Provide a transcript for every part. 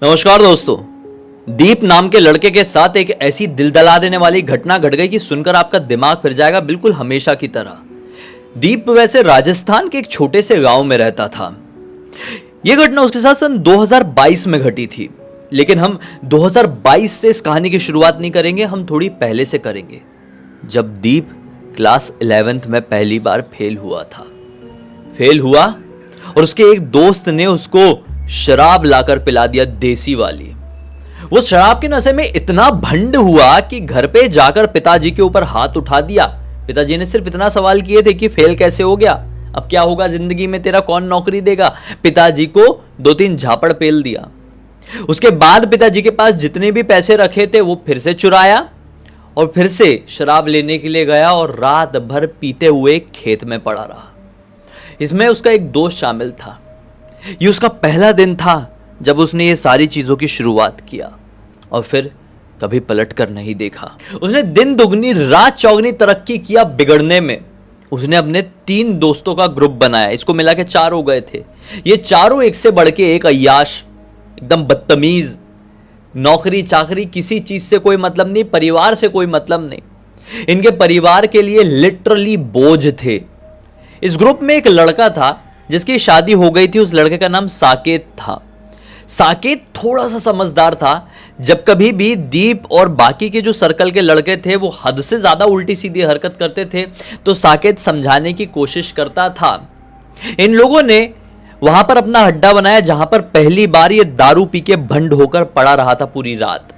नमस्कार दोस्तों। दीप नाम के लड़के के साथ एक ऐसी दिल दहला देने वाली घटना घट गई कि सुनकर आपका दिमाग फिर जाएगा बिल्कुल हमेशा की तरह। दीप वैसे राजस्थान के एक छोटे से गांव में रहता था। यह घटना उसके साथ सन 2022 में घटी थी, लेकिन हम 2022 से इस कहानी की शुरुआत नहीं करेंगे, हम थोड़ी पहले से करेंगे, जब दीप क्लास 11th में पहली बार फेल हुआ और उसके एक दोस्त ने उसको शराब लाकर पिला दिया, देसी वाली। वो शराब के नशे में इतना भंड हुआ कि घर पे जाकर पिताजी के ऊपर हाथ उठा दिया। पिताजी ने सिर्फ इतना सवाल किए थे कि फेल कैसे हो गया, अब क्या होगा जिंदगी में, तेरा कौन नौकरी देगा। पिताजी को 2-3 झापड़ पेल दिया। उसके बाद पिताजी के पास जितने भी पैसे रखे थे वो फिर से चुराया और फिर से शराब लेने के लिए गया और रात भर पीते हुए खेत में पड़ा रहा। इसमें उसका एक दोस्त शामिल था। ये उसका पहला दिन था जब उसने ये सारी चीजों की शुरुआत किया और फिर कभी पलट कर नहीं देखा। उसने दिन दुगनी रात चौगनी तरक्की किया बिगड़ने में। उसने अपने 3 दोस्तों का ग्रुप बनाया, इसको मिला के 4 हो गए थे। ये चारों एक से बढ़ के एक अय्याश, एकदम बदतमीज, नौकरी चाकरी किसी चीज से कोई मतलब नहीं, परिवार से कोई मतलब नहीं। इनके परिवार के लिए लिटरली बोझ थे। इस ग्रुप में एक लड़का था जिसकी शादी हो गई थी। उस लड़के का नाम साकेत था। साकेत थोड़ा सा समझदार था। जब कभी भी दीप और बाकी के जो सर्कल के लड़के थे वो हद से ज्यादा उल्टी सीधी हरकत करते थे तो साकेत समझाने की कोशिश करता था। इन लोगों ने वहां पर अपना अड्डा बनाया जहां पर पहली बार ये दारू पी के भंड होकर पड़ा रहा था पूरी रात।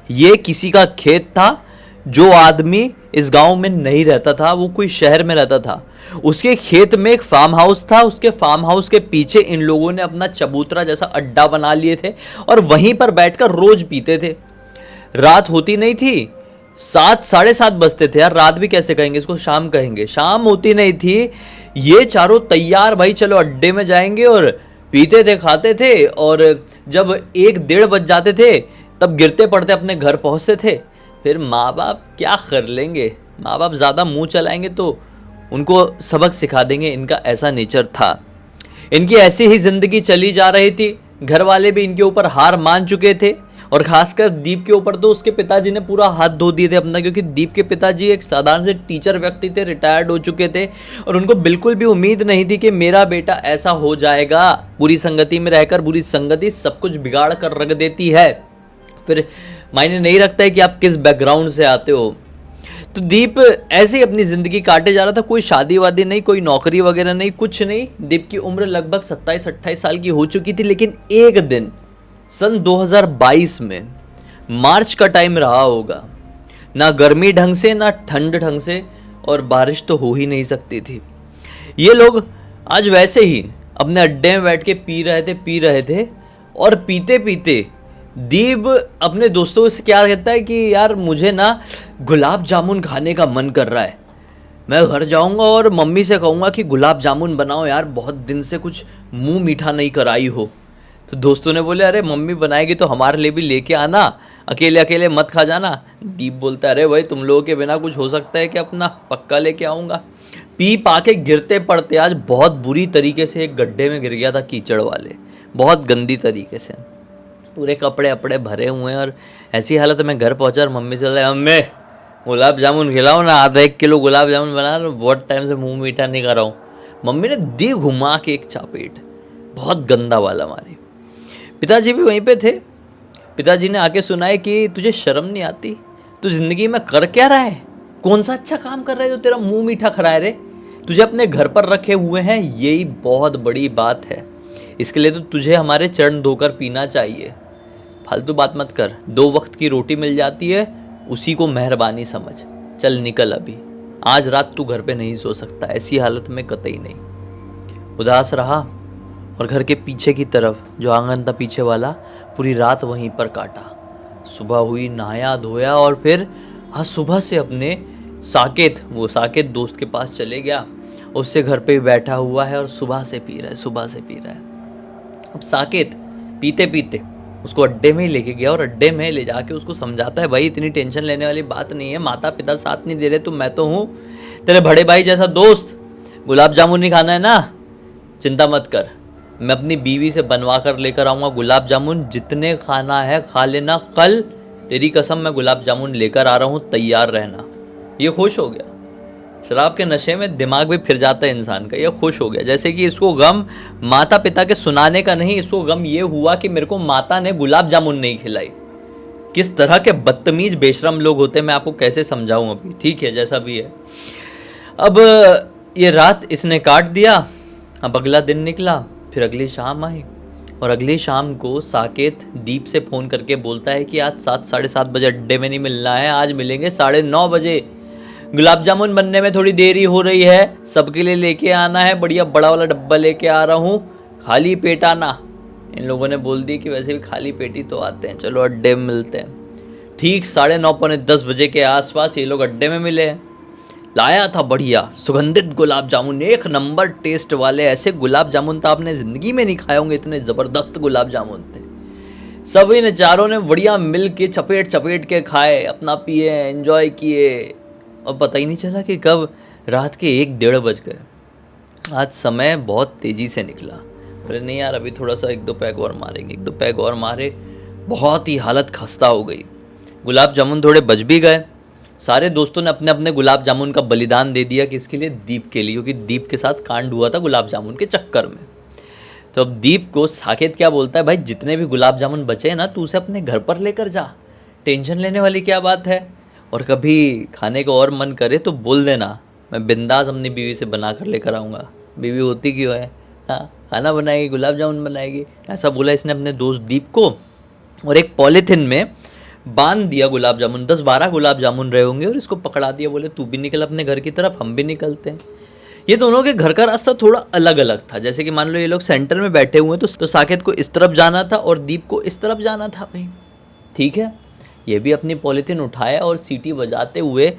ये किसी का खेत था। जो आदमी इस गांव में नहीं रहता था वो कोई शहर में रहता था। उसके खेत में एक फार्म हाउस था। उसके फार्म हाउस के पीछे इन लोगों ने अपना चबूतरा जैसा अड्डा बना लिए थे और वहीं पर बैठकर रोज पीते थे। रात होती नहीं थी, 7 साढ़े 7 बजते थे। यार रात भी कैसे कहेंगे इसको, शाम कहेंगे। शाम होती नहीं थी, ये चारों तैयार, भाई चलो अड्डे में जाएंगे, और पीते थे खाते थे। और जब 1-1:30 बज जाते थे तब गिरते पड़ते अपने घर पहुंचते थे। फिर माँ बाप क्या कर लेंगे, माँ बाप ज़्यादा मुंह चलाएंगे तो उनको सबक सिखा देंगे। इनका ऐसा नेचर था। इनकी ऐसी ही जिंदगी चली जा रही थी। घर वाले भी इनके ऊपर हार मान चुके थे और खासकर दीप के ऊपर तो उसके पिताजी ने पूरा हाथ धो दिए थे अपना, क्योंकि दीप के पिताजी एक साधारण से टीचर व्यक्ति थे, रिटायर्ड हो चुके थे और उनको बिल्कुल भी उम्मीद नहीं थी कि मेरा बेटा ऐसा हो जाएगा। बुरी संगति में रहकर, बुरी संगति सब कुछ बिगाड़ कर रख देती है। फिर मायने नहीं रखता है कि आप किस बैकग्राउंड से आते हो। तो दीप ऐसे ही अपनी जिंदगी काटे जा रहा था। कोई शादी वादी नहीं, कोई नौकरी वगैरह नहीं, कुछ नहीं। दीप की उम्र लगभग 27-28 साल की हो चुकी थी। लेकिन एक दिन सन 2022 में मार्च का टाइम रहा होगा, ना गर्मी ढंग से ना ठंड ढंग से, और बारिश तो हो ही नहीं सकती थी। ये लोग आज वैसे ही अपने अड्डे में बैठ के पी रहे थे और पीते पीते दीप अपने दोस्तों से क्या कहता है कि यार मुझे ना गुलाब जामुन खाने का मन कर रहा है। मैं घर जाऊंगा और मम्मी से कहूँगा कि गुलाब जामुन बनाओ यार, बहुत दिन से कुछ मुंह मीठा नहीं कराई हो। तो दोस्तों ने बोले अरे मम्मी बनाएगी तो हमारे लिए भी लेके आना, अकेले अकेले मत खा जाना। दीप बोलता है अरे भाई तुम लोगों के बिना कुछ हो सकता है कि, अपना पक्का लेके आऊँगा। पी पा के गिरते पड़ते आज बहुत बुरी तरीके से एक गड्ढे में गिर गया था, कीचड़ वाले, बहुत गंदी तरीके से। पूरे कपड़े अपड़े भरे हुए हैं और ऐसी हालत में घर पहुंचा और मम्मी से बोला अम्मे गुलाब जामुन खिलाओ ना, आधा 1 किलो गुलाब जामुन बना लो, बहुत टाइम से मुंह मीठा नहीं कर रहा हूँ। मम्मी ने दी घुमा के एक चापेट, बहुत गंदा वाला मारी। पिताजी भी वहीं पे थे। पिताजी ने आके सुनाया कि तुझे शर्म नहीं आती, तू जिंदगी में कर क्या रहा है, कौन सा अच्छा काम कर रहा है जो तेरा मुंह मीठा खराए रे। तुझे अपने घर पर रखे हुए हैं, यही बहुत बड़ी बात है। इसके लिए तो तुझे हमारे चरण धोकर पीना चाहिए। फालतू बात मत कर, 2 वक्त की रोटी मिल जाती है, उसी को मेहरबानी समझ। चल निकल अभी, आज रात तू घर पे नहीं सो सकता, ऐसी हालत में कतई नहीं। उदास रहा और घर के पीछे की तरफ जो आंगन था पीछे वाला, पूरी रात वहीं पर काटा। सुबह हुई, नहाया धोया और फिर आज सुबह से अपने साकेत दोस्त के पास चले गया। उससे घर पे बैठा हुआ है और सुबह से पी रहा है। अब साकेत पीते पीते उसको अड्डे में ही लेके गया और अड्डे में ले जाके उसको समझाता है भाई इतनी टेंशन लेने वाली बात नहीं है, माता पिता साथ नहीं दे रहे तो मैं तो हूँ तेरे बड़े भाई जैसा दोस्त, गुलाब जामुन नहीं खाना है ना, चिंता मत कर, मैं अपनी बीवी से बनवा कर लेकर आऊँगा गुलाब जामुन, जितने खाना है खा लेना, कल तेरी कसम मैं गुलाब जामुन लेकर आ रहा हूँ, तैयार रहना। ये खुश हो गया। शराब के नशे में दिमाग भी फिर जाता है इंसान का। ये खुश हो गया, जैसे कि इसको गम माता पिता के सुनाने का नहीं, इसको गम ये हुआ कि मेरे को माता ने गुलाब जामुन नहीं खिलाई। किस तरह के बदतमीज बेशरम लोग होते हैं, मैं आपको कैसे समझाऊं अभी। ठीक है, जैसा भी है। अब ये रात इसने काट दिया। अब अगला दिन निकला, फिर अगली शाम आई, और अगली शाम को साकेत दीप से फ़ोन करके बोलता है कि आज 7 साढ़े 7 बजे अड्डे में नहीं मिलना है, आज मिलेंगे 9:30 बजे। गुलाब जामुन बनने में थोड़ी देरी हो रही है, सबके लिए लेके आना है, बढ़िया बड़ा वाला डब्बा लेके आ रहा हूँ, खाली पेट आना। इन लोगों ने बोल दी कि वैसे भी खाली पेट ही तो आते हैं, चलो अड्डे में मिलते हैं। ठीक 9:30 पौने 10 बजे के आसपास ये लोग अड्डे में मिले हैं। लाया था बढ़िया सुगंधित गुलाब जामुन, एक नंबर टेस्ट वाले। ऐसे गुलाब जामुन तो आपने ज़िंदगी में नहीं खाए होंगे, इतने ज़बरदस्त गुलाब जामुन थे। सभी ने, चारों ने बढ़िया मिल के चपेट चपेट के खाए, अपना पिए, एंजॉय किए, और पता ही नहीं चला कि कब रात के 1-1:30 बज गए। आज समय बहुत तेज़ी से निकला। बोले नहीं यार, अभी थोड़ा सा 1-2 पैग और मारेंगे। 1-2 पैग और मारे, बहुत ही हालत खस्ता हो गई। गुलाब जामुन थोड़े बच भी गए। सारे दोस्तों ने अपने अपने गुलाब जामुन का बलिदान दे दिया। किसके लिए? दीप के लिए, क्योंकि दीप के साथ कांड हुआ था गुलाब जामुन के चक्कर में। तो अब दीप को साकेत क्या बोलता है, भाई जितने भी गुलाब जामुन बचे हैं ना, तू उसे अपने घर पर लेकर जा, टेंशन लेने वाली क्या बात है। और कभी खाने को और मन करे तो बोल देना, मैं बिंदास अपनी बीवी से बना कर लेकर आऊँगा। बीवी होती क्यों है, हाँ, खाना बनाएगी, गुलाब जामुन बनाएगी। ऐसा बोला इसने अपने दोस्त दीप को, और एक पॉलीथिन में बांध दिया गुलाब जामुन। 10-12 गुलाब जामुन रहे होंगे, और इसको पकड़ा दिया। बोले तू भी निकल अपने घर की तरफ, हम भी निकलते हैं। ये दोनों के घर का रास्ता थोड़ा अलग अलग था। जैसे कि मान लो ये लोग सेंटर में बैठे हुए हैं, तो साकेत को इस तरफ जाना था और दीप को इस तरफ जाना था। भाई ठीक है, ये भी अपनी पॉलीथिन उठाया और सीटी बजाते हुए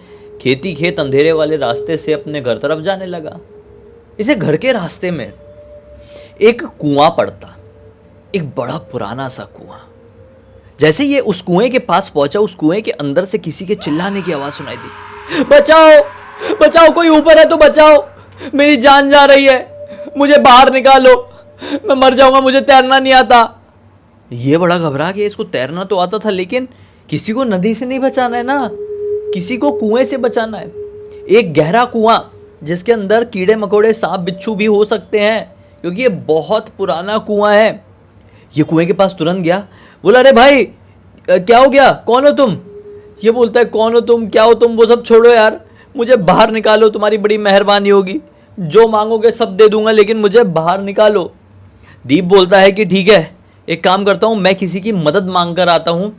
खेती खेत अंधेरे वाले रास्ते से अपने घर तरफ जाने लगा। इसे घर के रास्ते में एक कुआं पड़ता, एक बड़ा पुराना सा कुआं। जैसे ये उस कुएं के पास पहुंचा, उस कुएं के अंदर से किसी के चिल्लाने की आवाज सुनाई दी, बचाओ बचाओ, कोई ऊपर है तो बचाओ, मेरी जान जा रही है, मुझे बाहर निकालो, मैं मर जाऊंगा, मुझे तैरना नहीं आता। ये बड़ा घबरा गया। इसको तैरना तो आता था, लेकिन किसी को नदी से नहीं बचाना है ना, किसी को कुएं से बचाना है। एक गहरा कुआं जिसके अंदर कीड़े मकोड़े सांप बिच्छू भी हो सकते हैं, क्योंकि ये बहुत पुराना कुआं है। ये कुएं के पास तुरंत गया, बोला अरे भाई क्या हो गया, कौन हो तुम। ये बोलता है कौन हो तुम, क्या हो तुम, वो सब छोड़ो यार, मुझे बाहर निकालो, तुम्हारी बड़ी मेहरबानी होगी, जो मांगोगे सब दे दूंगा, लेकिन मुझे बाहर निकालो। दीप बोलता है कि ठीक है, एक काम करता हूँ, मैं किसी की मदद मांग कर आता हूँ,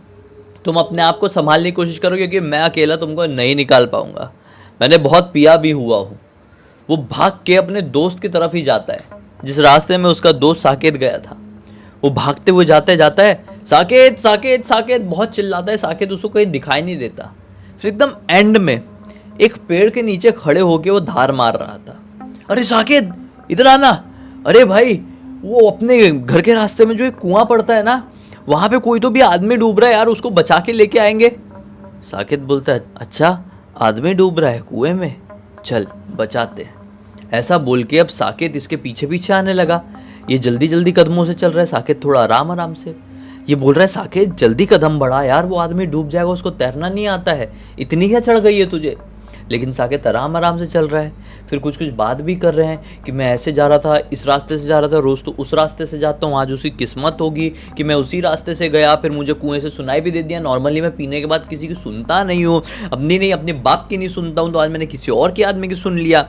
तुम अपने आप को संभालने की कोशिश करो, क्योंकि मैं अकेला तुमको नहीं निकाल पाऊंगा, मैंने बहुत पिया भी हुआ हूँ। वो भाग के अपने दोस्त की तरफ ही जाता है, जिस रास्ते में उसका दोस्त साकेत गया था। वो भागते हुए जाता है, साकेत साकेत साकेत बहुत चिल्लाता है। साकेत उसको कहीं दिखाई नहीं देता। फिर एकदम एंड में एक पेड़ के नीचे खड़े होके वो धार मार रहा था। अरे साकेत इधर आना, अरे भाई वो अपने घर के रास्ते में जो एक कुआं पड़ता है ना, वहां पे कोई तो भी आदमी डूब रहा है यार, उसको बचा के लेके आएंगे। साकेत बोलता है अच्छा आदमी डूब रहा है कुएं में, चल बचाते हैं। ऐसा बोल के अब साकेत इसके पीछे पीछे आने लगा। ये जल्दी जल्दी कदमों से चल रहा है, साकेत थोड़ा आराम आराम से। ये बोल रहा है साकेत जल्दी कदम बढ़ा यार, वो आदमी डूब जाएगा, उसको तैरना नहीं आता है, इतनी क्या चढ़ गई है तुझे। लेकिन साकेत आराम आराम से चल रहा है। फिर कुछ कुछ बात भी कर रहे हैं कि मैं ऐसे जा रहा था, इस रास्ते से जा रहा था, रोज़ तो उस रास्ते से जाता हूँ, आज उसकी किस्मत होगी कि मैं उसी रास्ते से गया, फिर मुझे कुएं से सुनाई भी दे दिया। नॉर्मली मैं पीने के बाद किसी की सुनता नहीं हूँ, अपनी नहीं अपने बाप की नहीं सुनता हूँ, तो आज मैंने किसी और के आदमी की सुन लिया।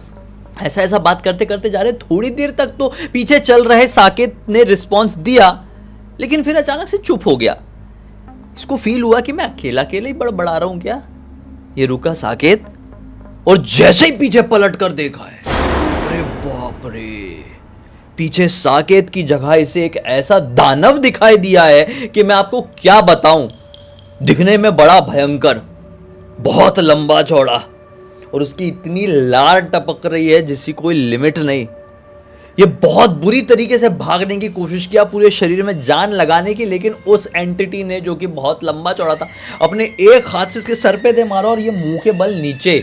ऐसा ऐसा बात करते करते जा रहे। थोड़ी देर तक तो पीछे चल रहे साकेत ने रिस्पॉन्स दिया, लेकिन फिर अचानक से चुप हो गया। इसको फील हुआ कि मैं अकेला अकेला ही बड़बड़ा रहा हूं क्या। ये रुका साकेत, और जैसे ही पीछे पलट कर देखा है, अरे बाप रे, पीछे साकेत की जगह इसे एक ऐसा दानव दिखाई दिया है कि मैं आपको क्या बताऊं। दिखने में बड़ा भयंकर, बहुत लंबा चौड़ा, और उसकी इतनी लार टपक रही है जिसकी कोई लिमिट नहीं। ये बहुत बुरी तरीके से भागने की कोशिश किया, पूरे शरीर में जान लगाने की, लेकिन उस एंटिटी ने, जो कि बहुत लंबा चौड़ा था, अपने एक हाथ से इसके सर पे दे मारा, और ये मुंह के बल नीचे,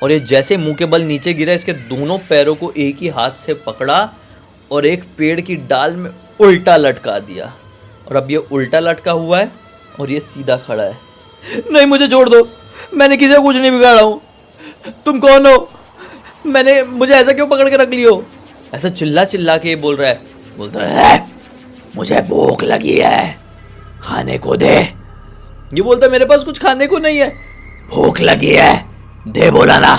और ये जैसे मुंह के बल नीचे गिरा, इसके दोनों पैरों को एक ही हाथ से पकड़ा और एक पेड़ की डाल में उल्टा लटका दिया। और अब ये उल्टा लटका हुआ है और ये सीधा खड़ा है। नहीं, मुझे छोड़ दो, मैंने किसी को कुछ नहीं बिगाड़ा हूँ। तुम कौन हो? मुझे ऐसा क्यों पकड़ के रख लियो? ऐसा चिल्ला चिल्ला के बोल रहा है। बोलता है, मुझे भूख लगी है, खाने को दे। ये बोलता है, मेरे पास कुछ खाने को नहीं है। भूख लगी है, दे बोला ना,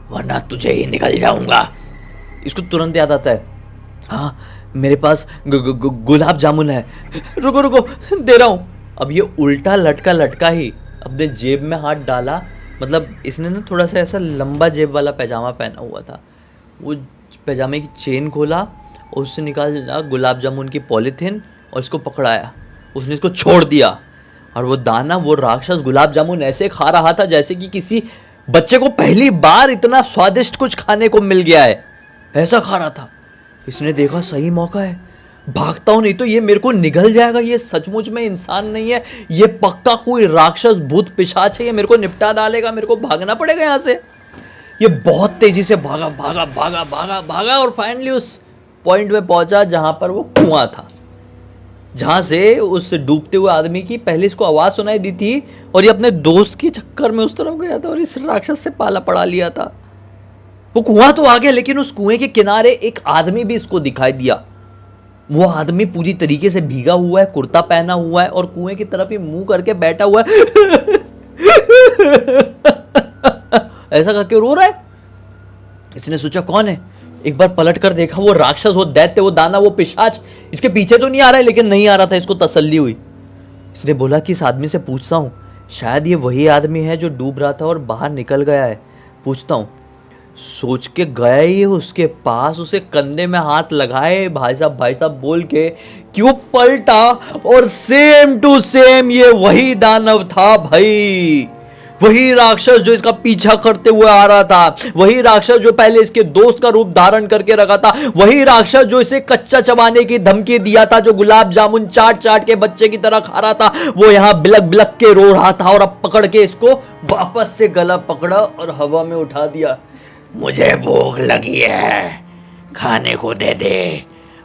वरना तुझे ही निकल जाऊंगा। इसको तुरंत याद आता है, हाँ मेरे पास गुलाब जामुन है, रुको रुको दे रहा हूँ। अब ये उल्टा लटका लटका ही अपने जेब में हाथ डाला। मतलब इसने ना थोड़ा सा ऐसा लंबा जेब वाला पैजामा पहना हुआ था। वो पैजामे की चेन खोला और उससे निकाला गुलाब जामुन की पॉलीथीन और इसको पकड़ाया। उसने इसको छोड़ दिया और वो दाना, वो राक्षस गुलाब जामुन ऐसे खा रहा था जैसे कि किसी बच्चे को पहली बार इतना स्वादिष्ट कुछ खाने को मिल गया है, ऐसा खा रहा था। इसने देखा सही मौका है, भागता हूं, नहीं तो ये मेरे को निगल जाएगा। ये सचमुच में इंसान नहीं है, ये पक्का कोई राक्षस भूत पिशाच है, ये मेरे को निपटा डालेगा, मेरे को भागना पड़ेगा यहां से। ये बहुत तेजी से भागा भागा भागा भागा भागा और फाइनली उस पॉइंट में पहुंचा जहां पर वो कुआं था, जहां से उस डूबते हुए आदमी की पहले इसको आवाज सुनाई दी थी और ये अपने दोस्त के चक्कर में उस तरफ गया था और इस राक्षस से पाला पड़ा लिया था। वो कुआं तो आ गया, लेकिन उस कुएं के किनारे एक आदमी भी इसको दिखाई दिया। वो आदमी पूरी तरीके से भीगा हुआ है, कुर्ता पहना हुआ है और कुएं की तरफ ही मुंह करके बैठा हुआ है। ऐसा करके रो रहा है। इसने सोचा कौन है, एक बार पलट कर देखा, वो राक्षस, वो दैत्य, वो दाना, वो पिशाच इसके पीछे तो नहीं आ रहा है। लेकिन नहीं आ रहा था, इसको तसल्ली हुई। इसने बोला कि इस आदमी से पूछता हूँ, शायद ये वही आदमी है जो डूब रहा था और बाहर निकल गया है, पूछता हूँ। सोच के गया ही उसके पास, उसे कंधे में हाथ लगाए, भाई साहब बोल के कि वो पलटा और सेम टू सेम ये वही दानव था भाई। वही राक्षस जो इसका पीछा करते हुए आ रहा था, वही राक्षस जो पहले इसके दोस्त का रूप धारण करके रखा था, वही राक्षस जो इसे कच्चा चबाने की धमकी दिया था, जो गुलाब जामुन चाट चाट के बच्चे की तरह खा रहा था, वो यहां बिलक बिलक के रो रहा था। और अब पकड़ के इसको वापस से गला पकड़ा और हवा में उठा दिया। मुझे भूख लगी है, खाने को दे दे,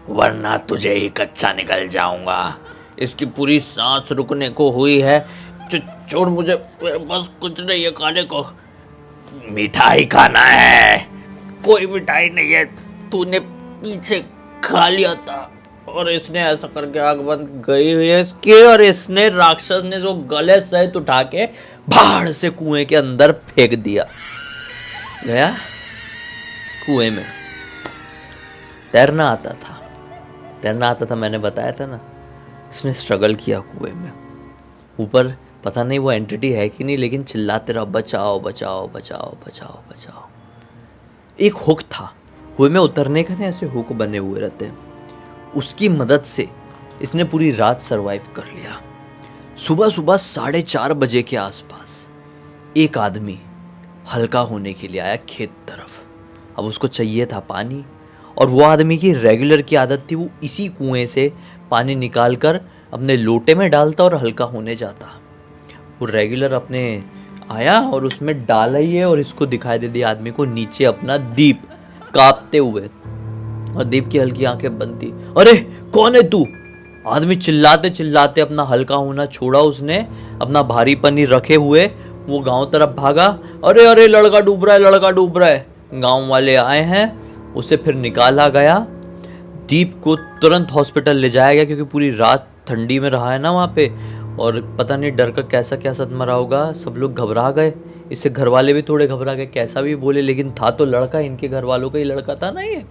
वरना तुझे ही कच्चा निकल जाऊंगा। इसकी पूरी सांस रुकने को हुई है। छोड़ मुझे, मेरे पास कुछ नहीं है खाने को। मिठाई खाना है। कोई मिठाई नहीं है, तूने पीछे खा लिया था। और इसने ऐसा करके आग बंद गई हुई है इसकी, और इसने राक्षस ने जो गले सहित उठा के भाड़ से कुएं के अंदर फेंक दिया। गया कुएं में। तैरना आता था, मैंने बताया था ना। इसने स्ट्रगल किया कुएं में। ऊपर पता नहीं वो एंटिटी है कि नहीं, लेकिन चिल्लाते रहो, बचाओ बचाओ बचाओ बचाओ बचाओ। एक हुक था, कुएं में उतरने का ना ऐसे हुक बने हुए रहते हैं, उसकी मदद से इसने पूरी रात सरवाइव कर लिया। सुबह सुबह 4:30 बजे के आसपास एक आदमी हल्का होने के लिए आया खेत तरफ। अब उसको चाहिए था पानी, और वो आदमी की रेगुलर की आदत थी, वो इसी कुएं से पानी निकाल कर अपने लोटे में डालता और हल्का होने जाता। वो रेगुलर अपने आया और उसमें डाला ही है, और इसको दिखाई दे दिया आदमी को नीचे अपना दीप कांपते हुए, और दीप की हल्की आंखें बंद थी। अरे कौन है तू? आदमी चिल्लाते चिल्लाते अपना हल्का होना छोड़ा, उसने अपना भारीपन ही रखे हुए वो गांव तरफ भागा। अरे अरे लड़का डूब रहा है, लड़का डूब रहा है। गांव वाले आए हैं, उसे फिर निकाला गया। दीप को तुरंत हॉस्पिटल ले जाया गया, क्योंकि पूरी रात ठंडी में रहा है ना वहाँ पे, और पता नहीं डर का कैसा कैसा मरा होगा। सब लोग घबरा गए, इससे घर वाले भी थोड़े घबरा गए, कैसा भी बोले, लेकिन था तो लड़का, इनके घर वालों का ही लड़का था ना ये।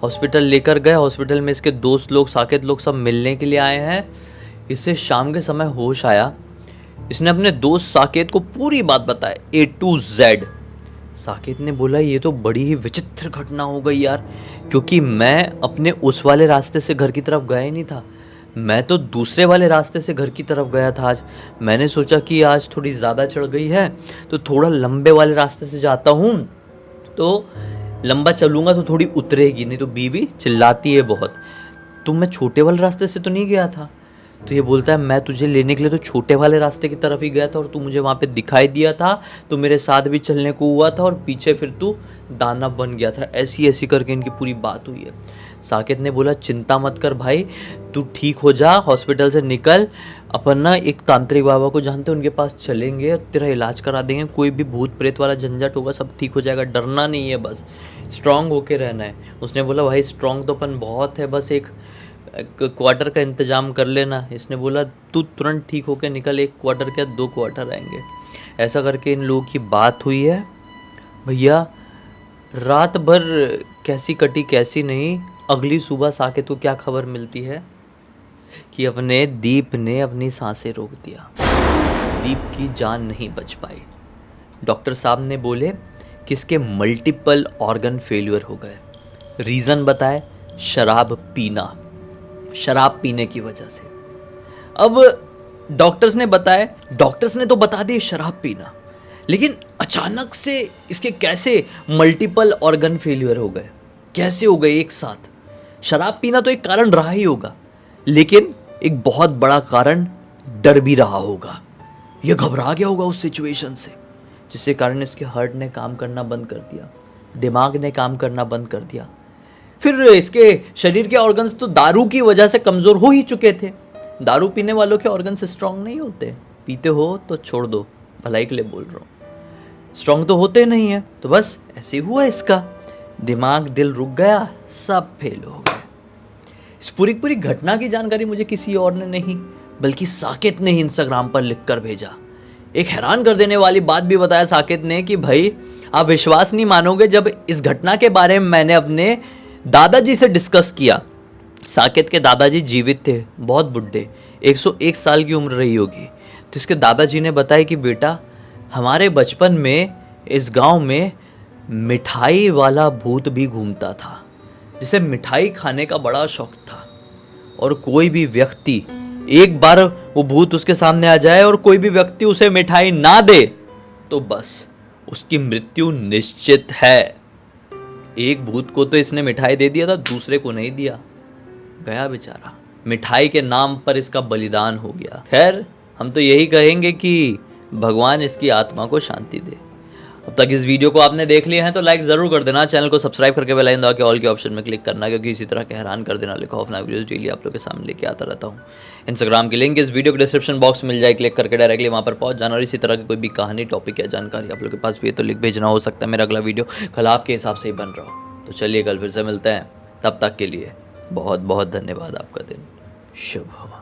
हॉस्पिटल लेकर गए। हॉस्पिटल में इसके दोस्त लोग, साकेत लोग सब मिलने के लिए आए हैं। इससे शाम के समय होश आया। इसने अपने दोस्त साकेत को पूरी बात बताई A to Z। साकेत ने बोला ये तो बड़ी ही विचित्र घटना हो गई यार, क्योंकि मैं अपने उस वाले रास्ते से घर की तरफ गया ही नहीं था, मैं तो दूसरे वाले रास्ते से घर की तरफ गया था। आज मैंने सोचा कि आज थोड़ी ज़्यादा चढ़ गई है तो थोड़ा लंबे वाले रास्ते से जाता हूँ, तो लंबा चलूँगा तो थोड़ी उतरेगी, नहीं तो बीवी चिल्लाती है बहुत। तो मैं छोटे वाले रास्ते से तो नहीं गया था। तो ये बोलता है मैं तुझे लेने के लिए तो छोटे वाले रास्ते की तरफ ही गया था, और तू मुझे वहाँ पे दिखाई दिया था, तो मेरे साथ भी चलने को हुआ था, और पीछे फिर तू दाना बन गया था। ऐसी ऐसी करके इनकी पूरी बात हुई है। साकेत ने बोला चिंता मत कर भाई, तू ठीक हो जा, हॉस्पिटल से निकल, अपन ना एक तांत्रिक बाबा को जानते हैं, उनके पास चलेंगे, तेरा इलाज करा देंगे, कोई भी भूत प्रेत वाला झंझट होगा सब ठीक हो जाएगा, डरना नहीं है, बस स्ट्रांग होके रहना है। उसने बोला भाई स्ट्रांग तो अपन बहुत है, बस एक क्वार्टर का इंतजाम कर लेना। इसने बोला तू तुरंत ठीक होके निकल, 1 क्वार्टर क्या 2 क्वार्टर आएंगे। ऐसा करके इन लोगों की बात हुई है भैया। रात भर कैसी कटी कैसी नहीं, अगली सुबह साकेत को क्या खबर मिलती है कि अपने दीप ने अपनी सांसें रोक दिया, दीप की जान नहीं बच पाई। डॉक्टर साहब ने बोले कि इसके मल्टीपल ऑर्गन फेल्यूर हो गए। रीज़न बताए, शराब पीना, शराब पीने की वजह से। अब डॉक्टर्स ने तो बता दी शराब पीना, लेकिन अचानक से इसके कैसे मल्टीपल ऑर्गन फेल्यूर हो गए, कैसे हो गए एक साथ। शराब पीना तो एक कारण रहा ही होगा, लेकिन एक बहुत बड़ा कारण डर भी रहा होगा। यह घबरा गया होगा उस सिचुएशन से, जिसके कारण इसके हार्ट ने काम करना बंद कर दिया, दिमाग ने काम करना बंद कर दिया। फिर इसके शरीर के ऑर्गन्स तो दारू की वजह से कमज़ोर हो ही चुके थे। दारू पीने वालों के ऑर्गन्स स्ट्रांग नहीं होते, पीते हो तो छोड़ दो, भलाई के लिए बोल रहा हूँ, स्ट्रांग तो होते नहीं है। तो बस ऐसे हुआ, इसका दिमाग दिल रुक गया, सब फेल हो गए। इस पूरी घटना की जानकारी मुझे किसी और ने नहीं बल्कि साकेत ने ही इंस्टाग्राम पर लिख कर भेजा। एक हैरान कर देने वाली बात भी बताया साकेत ने कि भाई आप विश्वास नहीं मानोगे, जब इस घटना के बारे में मैंने अपने दादाजी से डिस्कस किया। साकेत के दादाजी जीवित थे, बहुत बुढ़े, 101 साल की उम्र रही होगी। तो इसके दादाजी ने बताया कि बेटा हमारे बचपन में इस गांव में मिठाई वाला भूत भी घूमता था, जिसे मिठाई खाने का बड़ा शौक था, और कोई भी व्यक्ति एक बार वो भूत उसके सामने आ जाए और कोई भी व्यक्ति उसे मिठाई ना दे तो बस उसकी मृत्यु निश्चित है। एक भूत को तो इसने मिठाई दे दिया था, दूसरे को नहीं दिया, गया बेचारा, मिठाई के नाम पर इसका बलिदान हो गया। खैर हम तो यही कहेंगे कि भगवान इसकी आत्मा को शांति दे। अब तक इस वीडियो को आपने देख लिया है तो लाइक ज़रूर कर देना, चैनल को सब्सक्राइब करके बेल आइकन दबा के ऑल के ऑप्शन में क्लिक करना, क्योंकि इसी तरह के हैरान कर देना लिखा खौफनाक वीडियोस डेली आप लोग के सामने लेके आता रहता हूँ। इंस्टाग्राम की लिंक इस वीडियो के डिस्क्रिप्शन बॉक्स में मिल जाए, क्लिक करके डायरेक्टली वहाँ पर पहुँच जाना। और इसी तरह की कोई भी कहानी, टॉपिक या जानकारी आप लोग के पास भी है तो लिख भेजना, हो सकता है मेरा अगला वीडियो कल आपके हिसाब से ही बन रहा हो। तो चलिए कल फिर से मिलते हैं, तब तक के लिए बहुत बहुत धन्यवाद। आपका दिन शुभ हो।